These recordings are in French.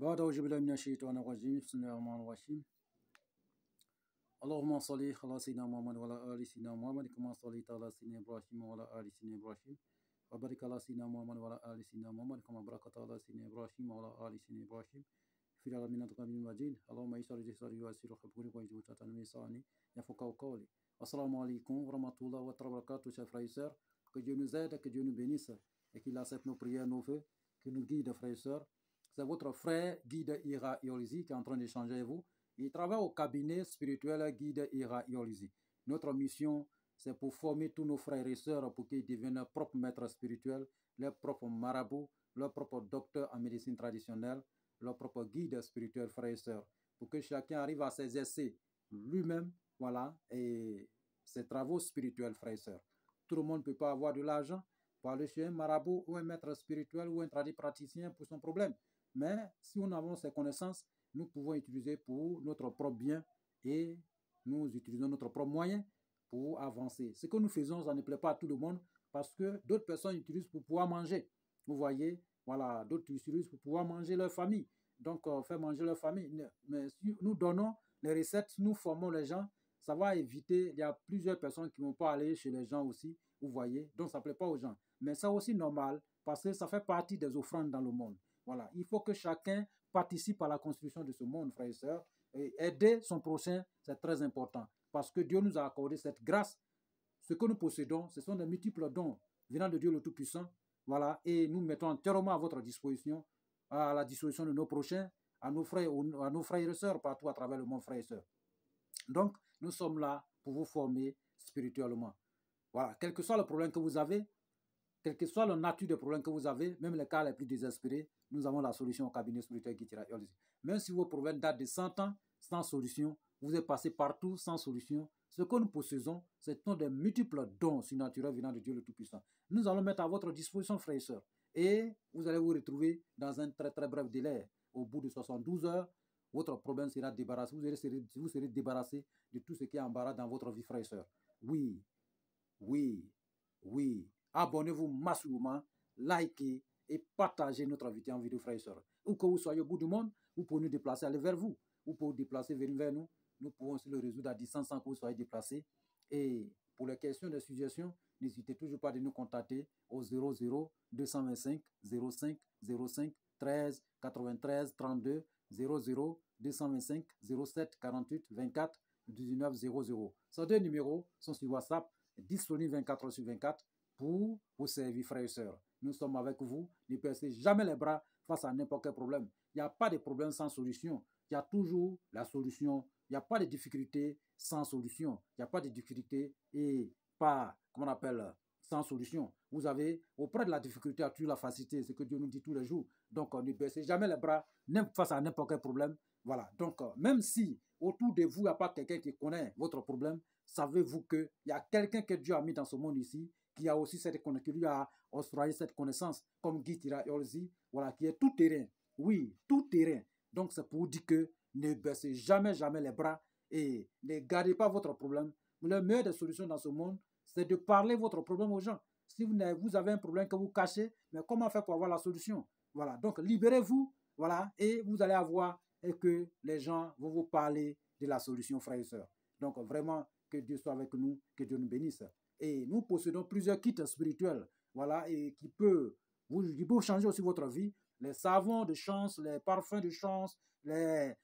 بعد أعوذ بالله من الشيطان الرجيم بسم الله الرحمن الرحيم اللهم صل على سيدنا محمد وعلى آل سيدنا محمد كما صليت على سيدنا إبراهيم وعلى آل سيدنا إبراهيم وبارك على سيدنا محمد وعلى آل سيدنا محمد كما باركت على سيدنا إبراهيم وعلى آل سيدنا إبراهيم في العالمين إنك حميد مجيد اللهم يسر جسري ويسر خبري ويجب تتنمي لساني يفقهوا قولي. Assalamu alaikum wa rahmatullahi wa barakatuh, chers frères et sœurs. Que Dieu nous aide, que Dieu nous bénisse et qu'il accepte nos prières, nos vœux, qu'il nous guide, frères et sœurs. C'est votre frère Guide Ira Iolizi qui est en train d'échanger avec vous. Il travaille au cabinet spirituel Guide Ira Iolizi. Notre mission, c'est pour former tous nos frères et sœurs pour qu'ils deviennent leurs propres maîtres spirituels, leurs propres marabouts, leurs propres docteurs en médecine traditionnelle, leurs propres guides spirituels, frères et sœurs, pour que chacun arrive à s'exercer lui-même, voilà, et ses travaux spirituels, frères et sœurs. Tout le monde ne peut pas avoir de l'argent pour aller chez un marabout ou un maître spirituel ou un praticien pour son problème. Mais si nous avons ces connaissances, nous pouvons utiliser pour notre propre bien et nous utilisons notre propre moyen pour avancer. Ce que nous faisons, ça ne plaît pas à tout le monde parce que d'autres personnes utilisent pour pouvoir manger. Vous voyez, voilà, d'autres utilisent pour pouvoir manger leur famille. Donc, faire manger leur famille. Mais si nous donnons les recettes, nous formons les gens, ça va éviter, il y a plusieurs personnes qui ne vont pas aller chez les gens aussi, vous voyez, donc ça ne plaît pas aux gens. Mais c'est aussi normal parce que ça fait partie des offrandes dans le monde. Voilà, il faut que chacun participe à la construction de ce monde, frères et sœurs, et aider son prochain, c'est très important parce que Dieu nous a accordé cette grâce. Ce que nous possédons, ce sont des multiples dons venant de Dieu le Tout-Puissant, voilà, et nous mettons entièrement à votre disposition, à la disposition de nos prochains, à nos frères et sœurs partout à travers le monde, frères et sœurs. Donc, nous sommes là pour vous former spirituellement. Voilà, quel que soit le problème que vous avez, quelle que soit la nature des problèmes que vous avez, même les cas les plus désespérés, nous avons la solution au cabinet spirituel Guide Ira Iolizi. Même si vos problèmes datent de 100 ans, sans solution, vous êtes passé partout sans solution, ce que nous possédons, ce sont des multiples dons surnaturels venant de Dieu le Tout-Puissant. Nous allons mettre à votre disposition, frères et sœurs, et vous allez vous retrouver dans un très très bref délai. Au bout de 72 heures, votre problème sera débarrassé. Vous serez débarrassé de tout ce qui est embarras dans votre vie, frères et sœurs. Oui, oui, oui. Abonnez-vous massivement, likez et partagez notre vidéo en vidéo, frères et sœurs. Où que vous soyez au bout du monde, vous pouvez nous déplacer, aller vers vous. Vous pouvez vous déplacer, venir vers nous. Nous pouvons aussi le résoudre à distance sans que vous soyez déplacé. Et pour les questions de suggestions, n'hésitez toujours pas de nous contacter au 00 225 05 05 13 93 32 00 225 07 48 24 19 00. Ces deux numéros sont sur WhatsApp, disponibles 24 heures sur 24 pour vous servir, frères et sœurs. Nous sommes avec vous. Ne baissez jamais les bras face à n'importe quel problème. Il n'y a pas de problème sans solution. Il y a toujours la solution. Il n'y a pas de difficulté sans solution. Il n'y a pas de difficulté et pas, comment on appelle, sans solution. Vous avez, auprès de la difficulté, à toujours la facilité. C'est ce que Dieu nous dit tous les jours. Donc, ne baissez jamais les bras face à n'importe quel problème. Voilà. Donc, même si autour de vous, il n'y a pas quelqu'un qui connaît votre problème, savez-vous qu'il y a quelqu'un que Dieu a mis dans ce monde ici, qui a aussi cette connaissance, qui lui a octroyé cette connaissance, comme Guide Ira Iolizi, voilà, qui est tout terrain. Oui, tout terrain. Donc, c'est pour dire que ne baissez jamais, jamais les bras et ne gardez pas votre problème. La meilleure des solutions dans ce monde, c'est de parler votre problème aux gens. Si vous avez un problème que vous cachez, mais comment faire pour avoir la solution? Voilà, donc libérez-vous, voilà, et vous allez avoir et que les gens vont vous parler de la solution, frères et sœurs. Donc, vraiment, que Dieu soit avec nous, que Dieu nous bénisse. Et nous possédons plusieurs kits spirituels, voilà, et qui peuvent changer aussi votre vie. Les savons de chance, les parfums de chance, les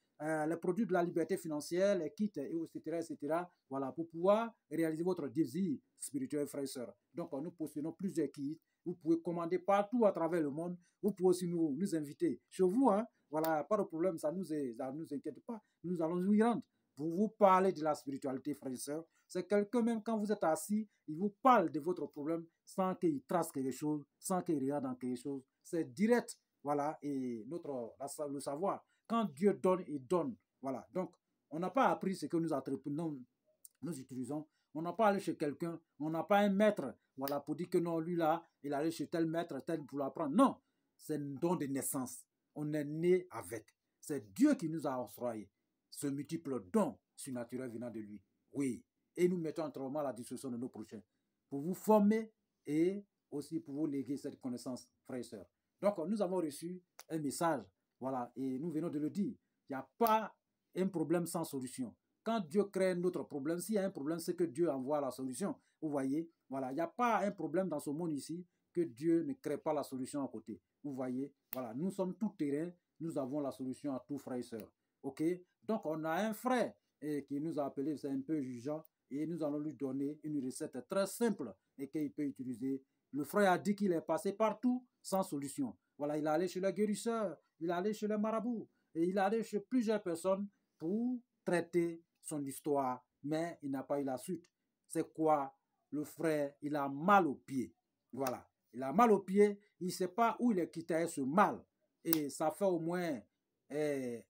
produits de la liberté financière, les kits, etc., etc., voilà, pour pouvoir réaliser votre désir spirituel, frères et sœurs. Donc, nous possédons plusieurs kits. Vous pouvez commander partout à travers le monde. Vous pouvez aussi nous inviter chez vous, hein. Voilà, pas de problème, ça nous inquiète pas. Nous allons nous y rendre. Pour vous parler de la spiritualité, frères et sœurs, c'est quelqu'un, même quand vous êtes assis, il vous parle de votre problème sans qu'il trace quelque chose, sans qu'il regarde dans quelque chose. C'est direct, voilà, et le savoir. Quand Dieu donne, il donne. Voilà, donc, on n'a pas appris ce que nous utilisons. On n'a pas allé chez quelqu'un, on n'a pas un maître, voilà, pour dire que non, lui là, il allait chez tel maître, tel pour l'apprendre. Non, c'est un don de naissance. On est né avec. C'est Dieu qui nous a octroyé ce multiple don surnaturel venant de lui. Oui. Et nous mettons entièrement à la disposition de nos prochains pour vous former et aussi pour vous léguer cette connaissance, frères et sœurs. Donc, nous avons reçu un message Voilà, et nous venons de le dire. Il n'y a pas un problème sans solution. Quand Dieu crée un autre problème, s'il y a un problème, c'est que Dieu envoie la solution. Vous voyez, voilà, il n'y a pas un problème dans ce monde ici que Dieu ne crée pas la solution à côté. Vous voyez, voilà, nous sommes tout terrain, nous avons la solution à tout, frères et sœurs. Ok, donc on a un frère qui nous a appelé, c'est un peu jugeant, et nous allons lui donner une recette très simple et qu'il peut utiliser. Le frère a dit qu'il est passé partout sans solution. Voilà, il est allé chez le guérisseur, il est allé chez le marabout, et il est allé chez plusieurs personnes pour traiter son histoire, mais il n'a pas eu la suite. C'est quoi? Le frère, il a mal aux pieds. Voilà, il a mal aux pieds, il ne sait pas où il est quitté ce mal. Et ça fait au moins 1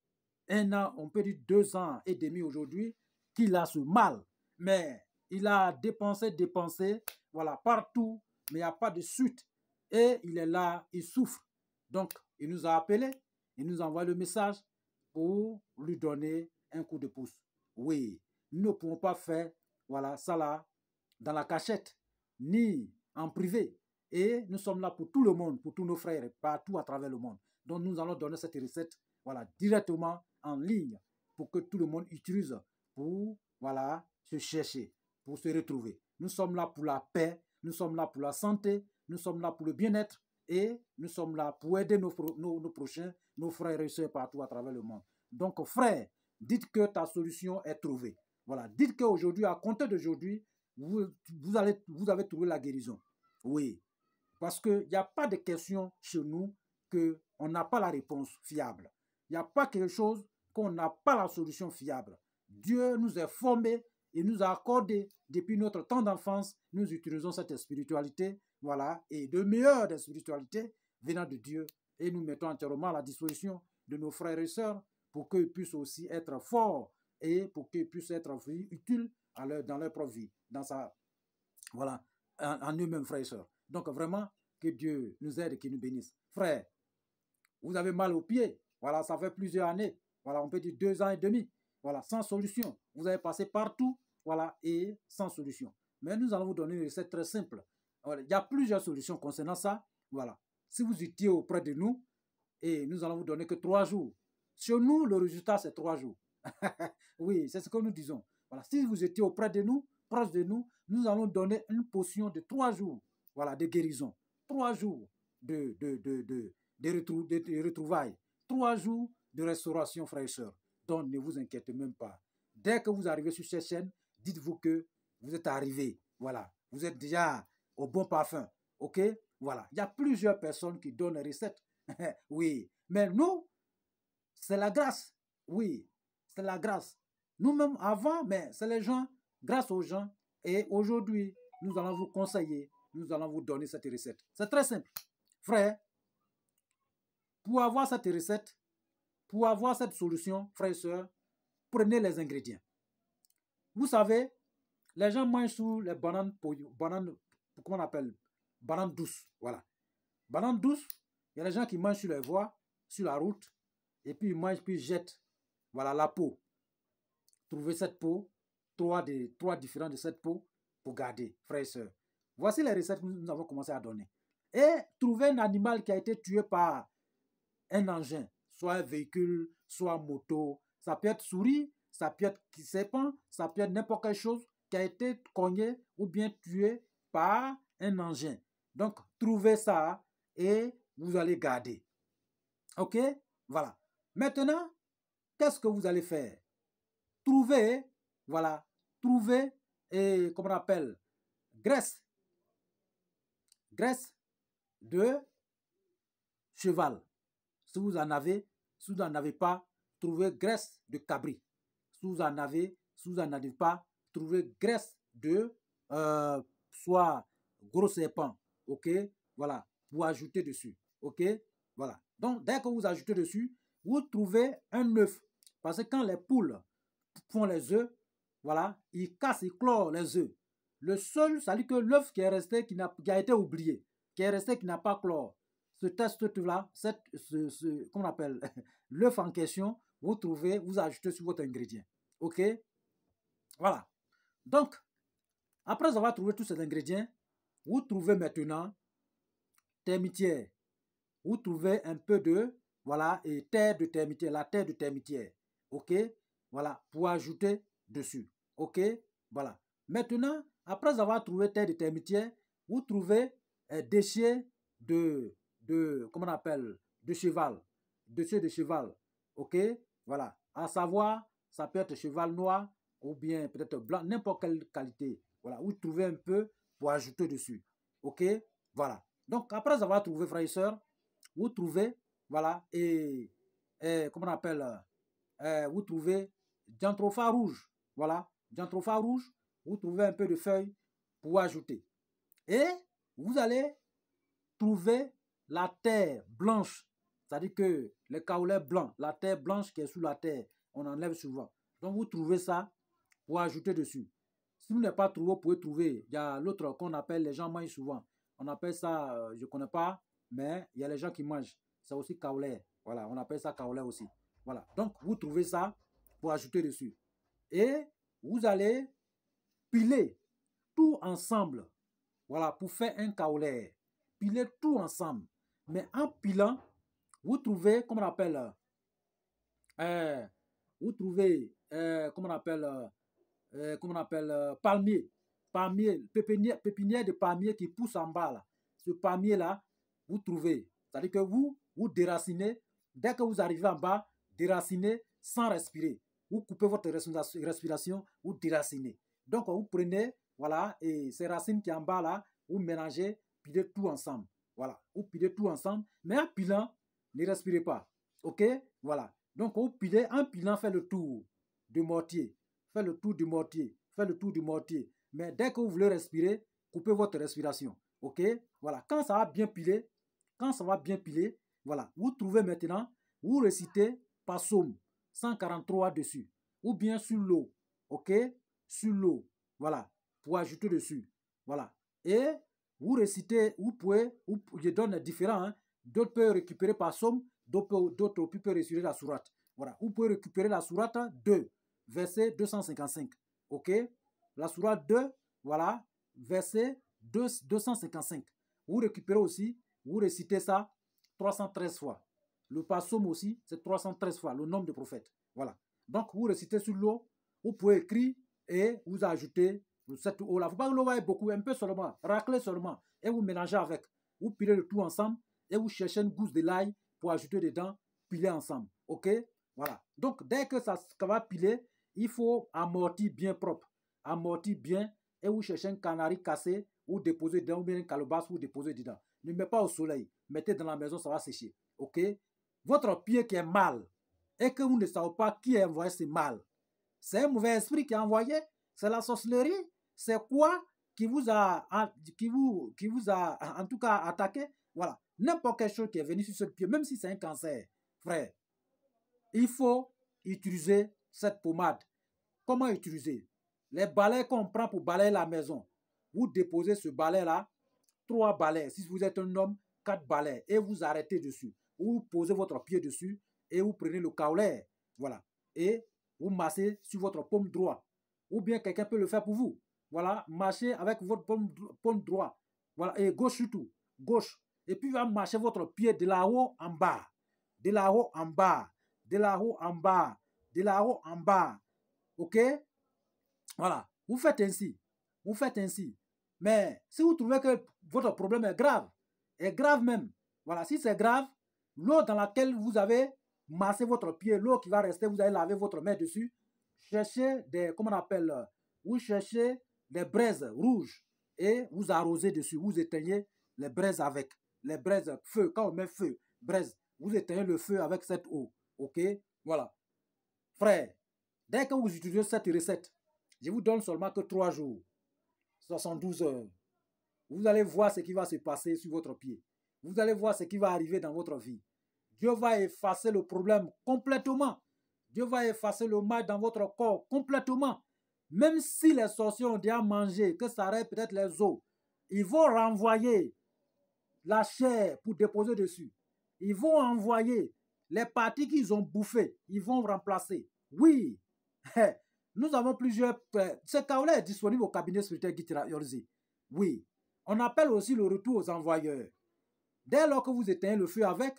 an, on peut dire 2 ans et demi aujourd'hui, qu'il a ce mal. Mais il a dépensé, voilà, partout, mais il n'y a pas de suite. Et il est là, il souffre. Donc, il nous a appelés, il nous a envoyé le message pour lui donner un coup de pouce. Oui, nous ne pouvons pas faire, voilà, ça là, dans la cachette, ni en privé. Et nous sommes là pour tout le monde, pour tous nos frères, partout à travers le monde. Donc, nous allons donner cette recette, voilà, directement en ligne pour que tout le monde utilise pour, voilà, se chercher, pour se retrouver. Nous sommes là pour la paix, nous sommes là pour la santé, nous sommes là pour le bien-être et nous sommes là pour aider nos prochains, nos frères et sœurs partout à travers le monde. Donc, frères, dites que ta solution est trouvée. Voilà, dites qu'aujourd'hui, à compter d'aujourd'hui, vous avez trouvé la guérison. Oui, parce qu'il n'y a pas de question chez nous qu'on n'a pas la réponse fiable. Il n'y a pas quelque chose qu'on n'a pas la solution fiable. Dieu nous a formés et nous a accordé, depuis notre temps d'enfance, nous utilisons cette spiritualité, voilà, et de meilleure des spiritualités venant de Dieu, et nous mettons entièrement à la disposition de nos frères et sœurs pour qu'ils puissent aussi être forts et pour qu'ils puissent être utiles dans leur propre vie, voilà, en eux-mêmes, frères et sœurs. Donc vraiment, que Dieu nous aide et qu'il nous bénisse. Frère, vous avez mal aux pieds, voilà, ça fait plusieurs années, voilà, on peut dire 2 ans et demi, voilà, sans solution. Vous avez passé partout, voilà, et sans solution. Mais nous allons vous donner une recette très simple. Voilà, il y a plusieurs solutions concernant ça, voilà. Si vous étiez auprès de nous, et nous allons vous donner que 3 jours. Chez nous, le résultat, c'est 3 jours. Oui, c'est ce que nous disons. Voilà, si vous étiez auprès de nous, proche de nous, nous allons donner une potion de 3 jours, voilà, de guérison. 3 jours de retrouvailles. 3 jours de restauration, frères et sœurs. Donc, ne vous inquiétez même pas. Dès que vous arrivez sur cette chaîne, dites-vous que vous êtes arrivé. Voilà, vous êtes déjà au bon parfum. OK? Voilà, il y a plusieurs personnes qui donnent des recettes. Oui, mais nous, c'est la grâce. Oui, c'est la grâce. Nous-mêmes avant, mais c'est les gens, grâce aux gens. Et aujourd'hui, nous allons vous conseiller, nous allons vous donner cette recette. C'est très simple. Frère, pour avoir cette recette, pour avoir cette solution, frères et sœurs, prenez les ingrédients. Vous savez, les gens mangent sous les bananes, comment on appelle, bananes douces. Voilà. Bananes douces, il y a des gens qui mangent sur les voies, sur la route, et puis ils mangent, puis ils jettent, voilà, la peau. Trouvez cette peau, trois différents de cette peau pour garder, frères et sœurs. Voici les recettes que nous avons commencé à donner. Et trouver un animal qui a été tué par un engin, soit un véhicule, soit moto. Ça peut être souris, ça peut être serpent, ça peut être n'importe quelle chose qui a été cogné ou bien tué par un engin. Donc, trouvez ça et vous allez garder. OK? Voilà. Maintenant, qu'est-ce que vous allez faire? Trouvez, voilà, trouvez, et comment on appelle, graisse de cheval. Si vous n'en avez pas, trouvez graisse de cabri. Si vous n'en avez pas, trouvez graisse de soit gros serpent. OK? Voilà, vous ajoutez dessus. OK? Voilà. Donc, dès que vous ajoutez dessus, vous trouvez un œuf. Parce que quand les poules font les œufs, voilà, ils cassent, ils clorent les œufs. Le seul, ça dit que l'œuf qui est resté, qui a été oublié, qui est resté, qui n'a pas clore, ce test-là, comment on appelle, l'œuf en question, vous trouvez, vous ajoutez sur votre ingrédient. OK? Voilà. Donc, après avoir trouvé tous ces ingrédients, vous trouvez maintenant termitière. Vous trouvez un peu de, voilà, et terre de termitière, la terre de termitière, ok, voilà, pour ajouter dessus, ok, voilà. Maintenant, après avoir trouvé terre de termitière, vous trouvez déchets comment on appelle, de cheval, déchets de cheval, ok, voilà, à savoir, ça peut être cheval noir ou bien peut-être blanc, n'importe quelle qualité, voilà, vous trouvez un peu pour ajouter dessus, ok, voilà. Donc, après avoir trouvé, frères et sœurs, vous trouvez, voilà, et comment on appelle, vous trouvez Jantropha rouge, voilà, Jantropha rouge, vous trouvez un peu de feuilles pour ajouter. Et vous allez trouver la terre blanche, c'est-à-dire que les kaolais blancs, la terre blanche qui est sous la terre, on enlève souvent. Donc vous trouvez ça pour ajouter dessus. Si vous n'avez pas trouvé, vous pouvez trouver. Il y a l'autre qu'on appelle, les gens mangent souvent. On appelle ça, je ne connais pas, mais il y a les gens qui mangent. C'est aussi kaolais. Voilà, on appelle ça kaolais aussi. Voilà, donc vous trouvez ça pour ajouter dessus. Et vous allez piler tout ensemble. Voilà, pour faire un kaolais. Piler tout ensemble. Mais en pilant, vous trouvez, comment on appelle, vous trouvez, comment on appelle, palmier. Palmier, pépinière de palmier qui pousse en bas là. Ce palmier-là, vous trouvez. C'est-à-dire que vous déracinez. Dès que vous arrivez en bas, déracinez sans respirer. Vous coupez votre respiration, vous déracinez. Donc, vous prenez, voilà, et ces racines qui sont en bas là, vous mélangez, pilez tout ensemble. Voilà, vous pilez tout ensemble. Mais en pilant, ne respirez pas. OK? Voilà. Donc, vous pilez, en pilant, faites le tour du mortier. Faites le tour du mortier. Faites le tour du mortier. Mais dès que vous voulez respirer, coupez votre respiration. OK? Voilà. Quand ça va bien piler, voilà. Vous trouvez maintenant, vous récitez par psaume 143 dessus. Ou bien sur l'eau. OK? Sur l'eau. Voilà. Pour ajouter dessus. Voilà. Et vous récitez, je donne différents, hein. D'autres peuvent récupérer par psaume, d'autres peuvent réciter la sourate. Voilà. Vous pouvez récupérer la sourate 2, verset 255. OK? La sourate 2, voilà, verset 255. Vous récupérez aussi, vous récitez ça 313 fois. Le psaume aussi, c'est 313 fois, le nombre de prophètes. Voilà. Donc, vous récitez sur l'eau, vous pouvez écrire et vous ajoutez cette eau-là. Il ne faut pas que l'eau vaille beaucoup, un peu seulement, racler seulement, et vous mélangez avec. Vous pilez le tout ensemble et vous cherchez une gousse de l'ail pour ajouter dedans, piler ensemble. OK? Voilà. Donc, dès que ça va piler, il faut amortir bien propre. Amortir bien et vous cherchez un canari cassé ou déposer dedans ou bien une calebasse ou déposer dedans. Ne mettez pas au soleil. Mettez dans la maison, ça va sécher. OK? Votre pied qui est mal et que vous ne savez pas qui a envoyé ce mal, c'est un mauvais esprit qui a envoyé, c'est la sorcellerie, c'est quoi qui vous a en tout cas attaqué? Voilà. N'importe quelle chose qui est venue sur ce pied, même si c'est un cancer, frère, il faut utiliser cette pommade. Comment utiliser? Les balais qu'on prend pour balayer la maison, vous déposez ce balai-là, 3 balais. Si vous êtes un homme, 4 balais. Et vous arrêtez dessus. Vous posez votre pied dessus et vous prenez le kaolais. Voilà. Et vous massez sur votre paume droit. Ou bien quelqu'un peut le faire pour vous. Voilà. Marchez avec votre paume droit. Voilà. Et gauche surtout. Gauche. Et puis, vous allez marcher votre pied de là-haut en bas. De là-haut en bas. De là-haut en bas. De là-haut en bas. OK? Voilà. Vous faites ainsi. Vous faites ainsi. Mais si vous trouvez que votre problème est grave même, voilà, si c'est grave, l'eau dans laquelle vous avez massé votre pied, l'eau qui va rester, vous allez laver votre main dessus, cherchez des, comment on appelle, vous cherchez des braises rouges et vous arrosez dessus, vous éteignez les braises avec, les braises, feu, quand on met feu, braise, vous éteignez le feu avec cette eau, ok, voilà. Frère, dès que vous utilisez cette recette, je vous donne seulement que 3 jours, 72 heures. Vous allez voir ce qui va se passer sur votre pied. Vous allez voir ce qui va arriver dans votre vie. Dieu va effacer le problème complètement. Dieu va effacer le mal dans votre corps complètement. Même si les sorciers ont déjà mangé, que ça arrête peut-être les os, ils vont renvoyer la chair pour déposer dessus. Ils vont envoyer les parties qu'ils ont bouffées. Ils vont remplacer. Oui. Nous avons plusieurs... Ce kaolais est disponible au cabinet spirituel Gitira Yorzi. Oui. On appelle aussi le retour aux envoyeurs. Dès lors que vous éteignez le feu avec,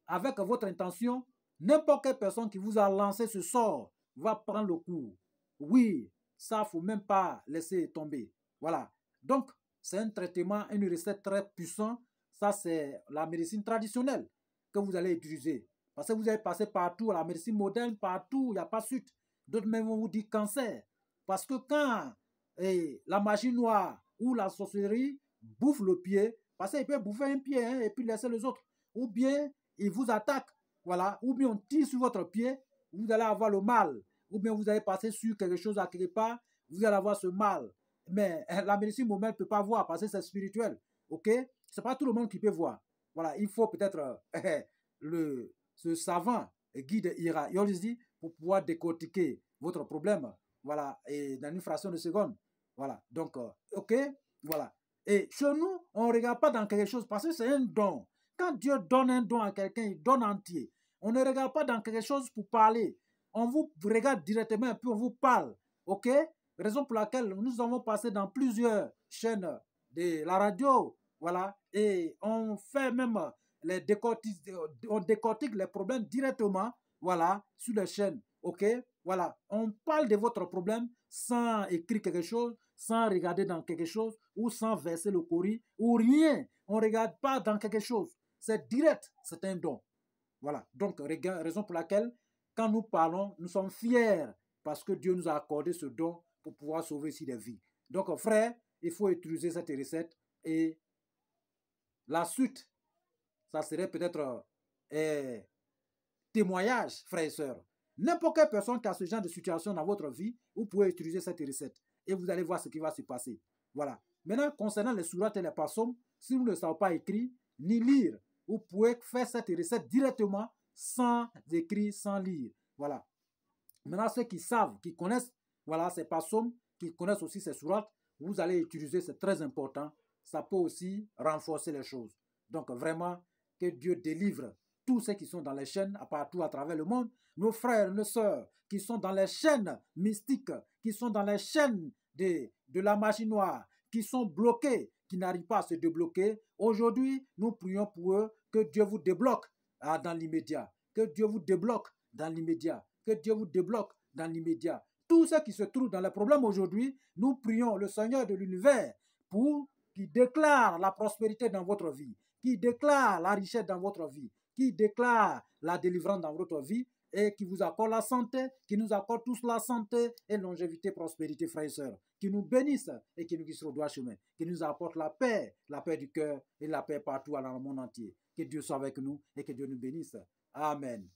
avec votre intention, n'importe quelle personne qui vous a lancé ce sort va prendre le coup. Oui, ça, il ne faut même pas laisser tomber. Voilà. Donc, c'est un traitement, une recette très puissante. Ça, c'est la médecine traditionnelle que vous allez utiliser. Parce que vous allez passer partout, à la médecine moderne, partout, il n'y a pas de suite. D'autres même vont vous dire cancer. Parce que quand la magie noire ou la sorcellerie bouffe le pied, parce qu'il peut bouffer un pied et puis laisser les autres. Ou bien, il vous attaque. Voilà. Ou bien, on tire sur votre pied, vous allez avoir le mal. Ou bien, vous allez passer sur quelque chose à quelque part, vous allez avoir ce mal. Mais la médecine moderne ne peut pas voir parce que c'est spirituel. OK? Ce n'est pas tout le monde qui peut voir. Voilà. Il faut peut-être ce savant guide ira pour pouvoir décortiquer votre problème. Voilà. Et dans une fraction de seconde. Voilà. Donc, OK? Voilà. Et chez nous, on ne regarde pas dans quelque chose parce que c'est un don. Quand Dieu donne un don à quelqu'un, il donne entier. On ne regarde pas dans quelque chose pour parler. On vous regarde directement et puis on vous parle. OK? Raison pour laquelle nous avons passé dans plusieurs chaînes de la radio. Voilà. Et on fait même on décortique les problèmes directement. Voilà. Sur les chaînes. OK? Voilà. On parle de votre problème sans écrire quelque chose, sans regarder dans quelque chose ou sans verser le Coran ou rien. On ne regarde pas dans quelque chose. C'est direct. C'est un don. Voilà. Donc, raison pour laquelle, quand nous parlons, nous sommes fiers parce que Dieu nous a accordé ce don pour pouvoir sauver ici des vies. Donc, frère, il faut utiliser cette recette et la suite, ça serait peut-être témoignage, frères et sœurs. N'importe quelle personne qui a ce genre de situation dans votre vie, vous pouvez utiliser cette recette et vous allez voir ce qui va se passer. Voilà. Maintenant, concernant les sourates et les psaumes, si vous ne savez pas écrire ni lire, vous pouvez faire cette recette directement sans écrire, sans lire. Voilà. Maintenant, ceux qui savent, qui connaissent, voilà, ces psaumes, qui connaissent aussi ces sourates, vous allez utiliser, c'est très important. Ça peut aussi renforcer les choses. Donc, vraiment, que Dieu délivre tous ceux qui sont dans les chaînes partout à travers le monde, nos frères, nos sœurs, qui sont dans les chaînes mystiques, qui sont dans les chaînes de la magie noire, qui sont bloqués, qui n'arrivent pas à se débloquer. Aujourd'hui, nous prions pour eux que Dieu vous débloque dans l'immédiat, que Dieu vous débloque dans l'immédiat, que Dieu vous débloque dans l'immédiat. Tous ceux qui se trouvent dans les problèmes aujourd'hui, nous prions le Seigneur de l'univers pour qu'il déclare la prospérité dans votre vie, qui déclare la richesse dans votre vie, qui déclare la délivrance dans votre vie et qui vous accorde la santé, qui nous accorde tous la santé et longévité, prospérité, frères et sœurs, qui nous bénisse et qui nous guide sur le droit chemin, qui nous apporte la paix du cœur et la paix partout dans le monde entier. Que Dieu soit avec nous et que Dieu nous bénisse. Amen.